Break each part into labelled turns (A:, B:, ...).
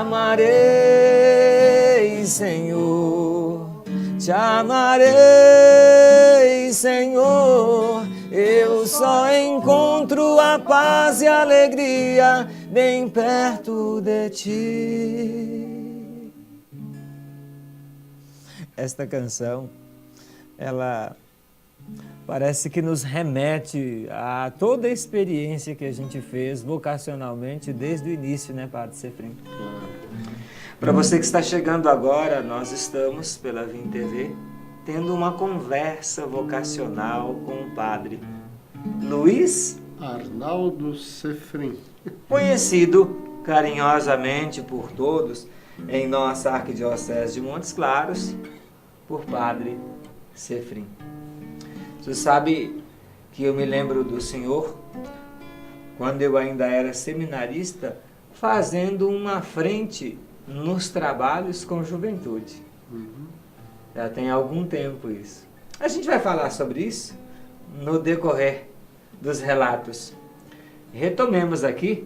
A: amarei, Senhor, te amarei, Senhor. Eu só encontro a paz e a alegria bem perto de ti. Esta canção, ela parece que nos remete a toda a experiência que a gente fez vocacionalmente desde o início, né, Padre Sefrim? Para você que está chegando agora, nós estamos, pela Vim TV, tendo uma conversa vocacional com o Padre Luiz
B: Arnaldo Sefrim,
A: conhecido carinhosamente por todos em nossa Arquidiocese de Montes Claros, por Padre Sefrim. Você sabe que eu me lembro do senhor, quando eu ainda era seminarista, fazendo uma frente nos trabalhos com juventude. Já tem algum tempo isso. A gente vai falar sobre isso no decorrer dos relatos. Retomemos aqui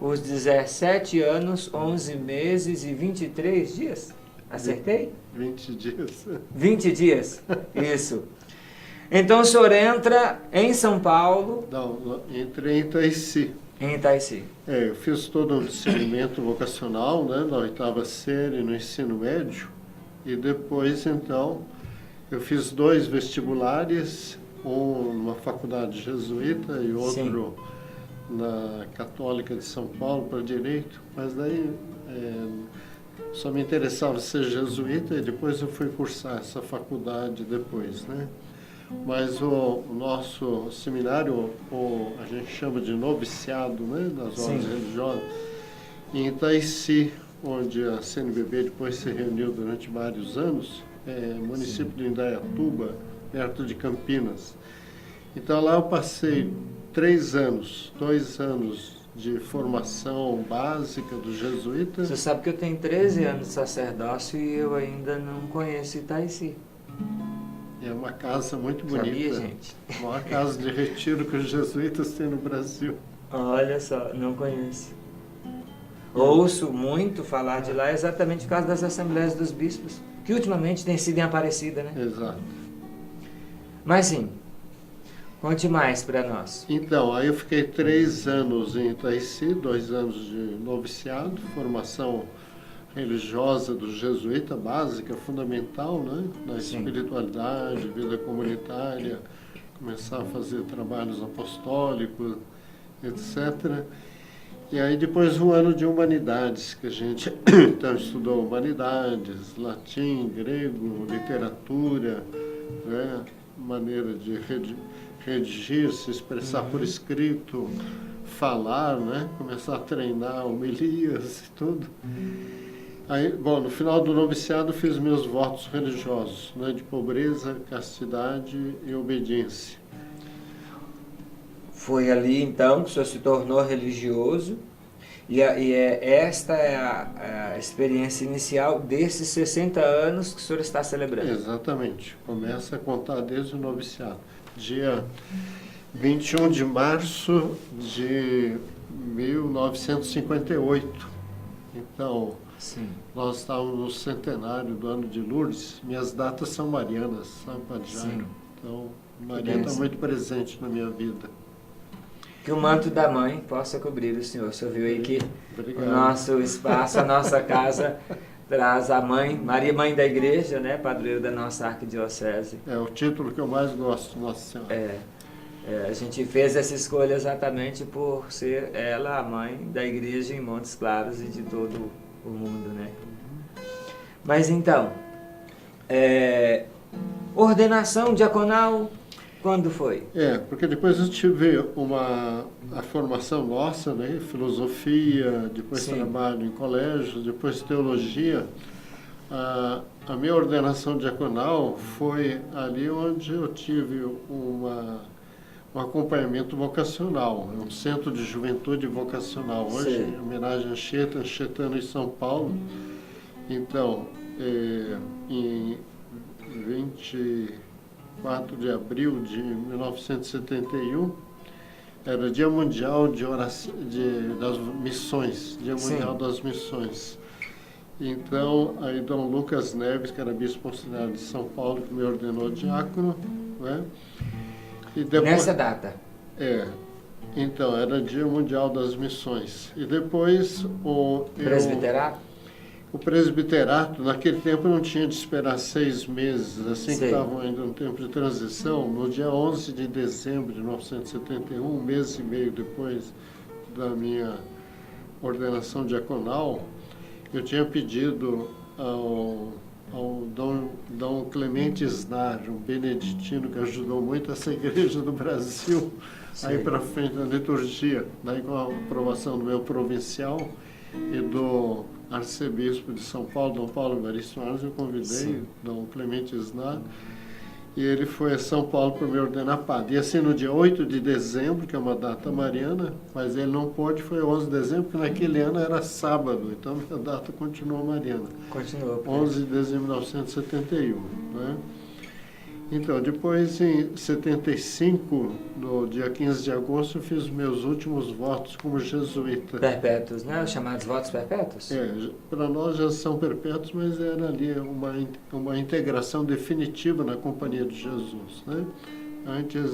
A: os 17 anos, 11 meses e 23 dias. Acertei?
B: 20 dias.
A: 20 dias, isso. Então o senhor entra em São Paulo.
B: Não, entrei em Itaici.
A: Em Itaici.
B: Eu fiz todo um discernimento vocacional, né, na 8ª série, no ensino médio. E depois, então, eu fiz 2 vestibulares, um numa faculdade jesuíta e outro na Católica de São Paulo, para Direito. Mas daí só me interessava ser jesuíta e depois eu fui cursar essa faculdade depois, né? Mas o nosso seminário, a gente chama de noviciado, né, nas ordens religiosas, em Itaici, onde a CNBB depois se reuniu durante vários anos, município de Indaiatuba, perto de Campinas. Então lá eu passei 3 anos, 2 anos de formação básica do jesuíta.
A: Você sabe que eu tenho 13 anos de sacerdócio e eu ainda não conheço Itaici.
B: É uma casa muito bonita.
A: Sabia, gente?
B: Uma casa de retiro que os jesuítas têm no Brasil.
A: Olha só, não conheço. Ouço muito falar de lá exatamente por causa das Assembleias dos Bispos, que ultimamente tem sido em Aparecida, né?
B: Exato.
A: Mas sim, conte mais para nós.
B: Então, aí eu fiquei 3 anos em Itaici, 2 anos de noviciado, formação religiosa do jesuíta, básica, fundamental, né? Na espiritualidade, vida comunitária, começar a fazer trabalhos apostólicos, etc. E aí depois 1 ano de humanidades, que a gente então estudou humanidades, latim, grego, literatura, né? Maneira de redigir, se expressar por escrito, falar, né? Começar a treinar homilias e tudo. Aí, bom, no final do noviciado fiz meus votos religiosos, né, de pobreza, castidade e obediência.
A: Foi ali então que o senhor se tornou religioso esta é a experiência inicial desses 60 anos que o senhor está celebrando.
B: Exatamente, começa a contar desde o noviciado. Dia 21 de março de 1958. Então, nós estávamos no centenário do ano de Lourdes. Minhas datas são marianas, sabe, Padre Jairo? Então, Maria está muito presente na minha vida.
A: Que o manto da mãe possa cobrir o senhor. O senhor viu aí que o nosso espaço, a nossa casa, traz a mãe, Maria, mãe da igreja, né, padroeira da nossa arquidiocese.
B: É o título que eu mais gosto, Nossa Senhora.
A: A gente fez essa escolha exatamente por ser ela a mãe da igreja em Montes Claros e de todo o mundo, né? Mas então, ordenação diaconal, quando foi?
B: Porque depois eu tive a formação nossa, né? Filosofia, depois trabalho em colégio, depois teologia. A minha ordenação diaconal foi ali onde eu tive um acompanhamento vocacional, um centro de juventude vocacional. Hoje, em homenagem a Anchieta, Anchetano em São Paulo. Então, em 24 de abril de 1971, Era Dia Mundial das Missões, Dia
A: Sim.
B: Mundial das Missões. Então, aí Dom Lucas Neves, que era bispo auxiliar de São Paulo, que me ordenou diácono, né? E depois,
A: Nessa data.
B: Então, era Dia Mundial das Missões. E depois
A: Presbiterato?
B: o presbiterato, naquele tempo não tinha de esperar 6 meses, assim que
A: Sei.
B: estavam ainda no tempo de transição. No dia 11 de dezembro de 1971, um mês e meio depois da minha ordenação diaconal, eu tinha pedido ao Dom Clemente Snar, um beneditino que ajudou muito essa igreja do Brasil, aí para frente na liturgia, daí com a aprovação do meu provincial e do arcebispo de São Paulo, Dom Paulo Evaristo Arnes, eu convidei Dom Clemente Snar, e ele foi a São Paulo para me ordenar padre. E assim, no dia 8 de dezembro, que é uma data mariana, mas ele não pôde, foi 11 de dezembro, porque naquele ano era sábado, então a data continuou mariana.
A: Continuou.
B: 11 de dezembro de 1971, né? Então, depois, em 75, no dia 15 de agosto, eu fiz os meus últimos votos como jesuíta.
A: Perpétuos, né? Os chamados votos perpétuos?
B: Para nós já são perpétuos, mas era ali uma integração definitiva na Companhia de Jesus, né? Antes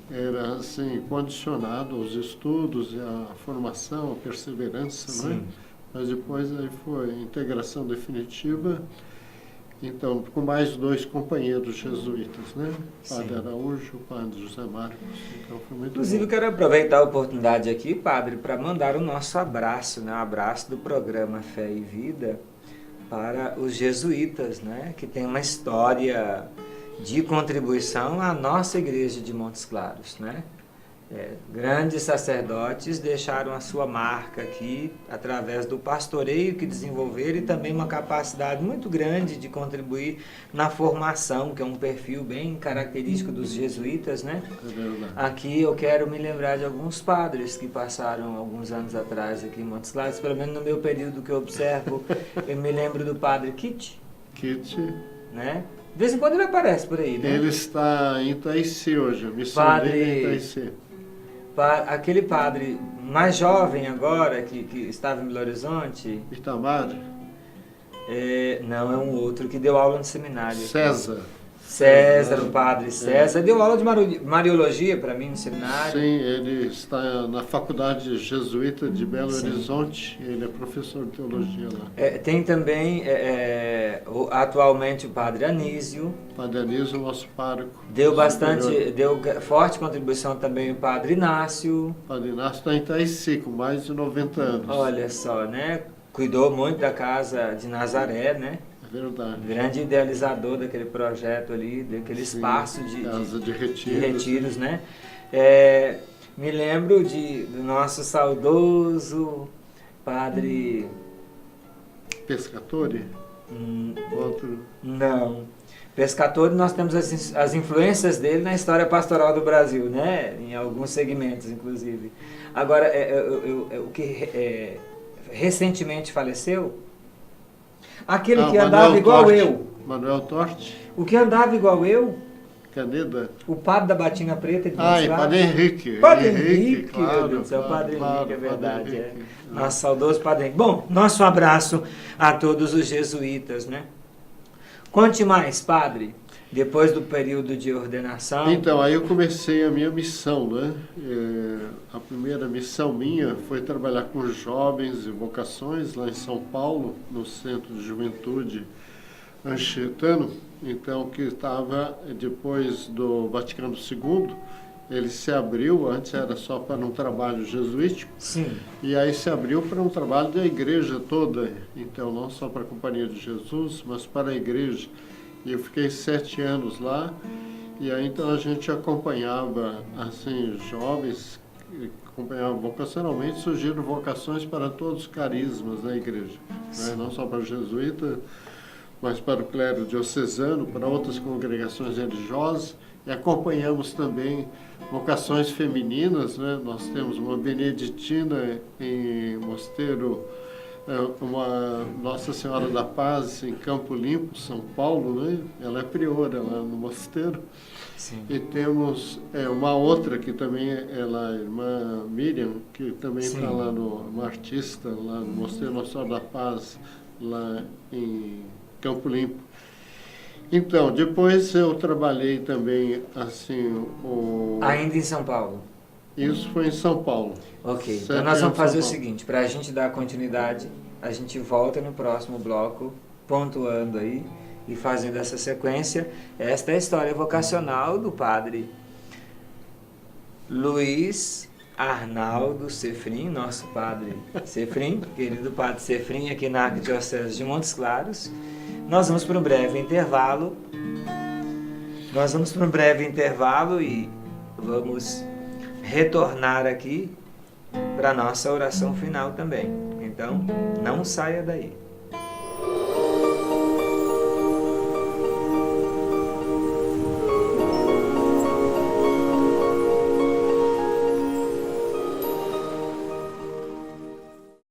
B: era assim, condicionado aos estudos, à formação, à perseverança, né? Mas depois aí foi integração definitiva. Então, com mais 2 companheiros jesuítas, né? Padre Araújo, o Padre José Marcos. Então, foi muito
A: Inclusive,
B: bom.
A: quero aproveitar a oportunidade aqui, Padre, para mandar o nosso abraço, né? O abraço do programa Fé e Vida para os jesuítas, né? Que tem uma história de contribuição à nossa igreja de Montes Claros, né? Grandes sacerdotes deixaram a sua marca aqui através do pastoreio que desenvolveram e também uma capacidade muito grande de contribuir na formação, que é um perfil bem característico dos jesuítas, né?
B: É verdade.
A: Aqui eu quero me lembrar de alguns padres que passaram alguns anos atrás aqui em Montes Claros, pelo menos no meu período que eu observo, eu me lembro do padre Kit, né? De vez em quando ele aparece por aí, né?
B: Ele está em Itaici hoje, a missão
A: Padre-
B: dele é em Itaici.
A: Aquele padre mais jovem agora, que estava em Belo Horizonte,
B: Itamar,
A: não, é um outro que deu aula no seminário.
B: César.
A: O padre César. Deu aula de Mariologia para mim no seminário.
B: Sim, ele está na Faculdade Jesuíta de Belo
A: Sim.
B: Horizonte, ele é professor de teologia lá.
A: Tem também, atualmente, o padre Anísio.
B: Padre Anísio, nosso pároco.
A: Deu
B: superior.
A: deu forte contribuição também o padre Inácio.
B: O Padre Inácio está em Itaici, com mais de 90 anos.
A: Olha só, né? Cuidou muito da casa de Nazaré, né?
B: É verdade.
A: Grande idealizador daquele projeto ali, daquele
B: Sim,
A: espaço
B: casa de
A: de
B: retiros.
A: retiros, né? Me lembro do nosso saudoso padre...
B: Pescatore? Outro.
A: Não. Pescatore, nós temos as influências dele na história pastoral do Brasil, né? Em alguns segmentos, inclusive. Agora, o que recentemente faleceu, aquele que andava
B: Manuel
A: igual
B: Torte.
A: eu.
B: Manuel Torte?
A: O que andava igual eu,
B: Caneda?
A: o padre da Batina Preta de
B: Ah, e
A: Montes
B: Padre Henrique.
A: Padre Henrique,
B: claro,
A: meu Deus do céu, Padre Henrique, é
B: Padre
A: verdade.
B: Henrique.
A: Nosso saudoso Padre Henrique. Bom, nosso abraço a todos os jesuítas, né? Conte mais, Padre, depois do período de ordenação.
B: Então, aí eu comecei a minha missão, né? A primeira missão minha foi trabalhar com jovens e vocações lá em São Paulo, no Centro de Juventude Anchetano, então que estava depois do Vaticano II, ele se abriu, antes era só para um trabalho jesuítico,
A: Sim.
B: e aí se abriu para um trabalho da igreja toda, então não só para a Companhia de Jesus, mas para a igreja. E eu fiquei 7 anos lá, e aí então a gente acompanhava, assim, jovens, acompanhava vocacionalmente, surgiram vocações para todos os carismas da igreja, né? Não só para o jesuíta, mas para o clero diocesano, para outras congregações religiosas, e acompanhamos também vocações femininas, né? Nós temos uma beneditina em Mosteiro uma Nossa Senhora da Paz em Campo Limpo, São Paulo, né? Ela é priora lá no mosteiro.
A: Sim.
B: E temos uma outra que também ela, a irmã Miriam, que também está lá uma artista lá no Mosteiro Nossa Senhora da Paz, lá em Campo Limpo. Então, depois eu trabalhei também, assim,
A: Ainda em São Paulo?
B: Isso foi em São Paulo.
A: Ok, então nós vamos fazer o seguinte, para a gente dar continuidade, a gente volta no próximo bloco, pontuando aí e fazendo essa sequência. Esta é a história vocacional do padre Luiz Arnaldo Sefrim, nosso padre Sefrim, querido padre Sefrim, aqui na Arquidiocese de Montes Claros. Nós vamos para um breve intervalo. E vamos retornar aqui para a nossa oração final também. Então, não saia daí.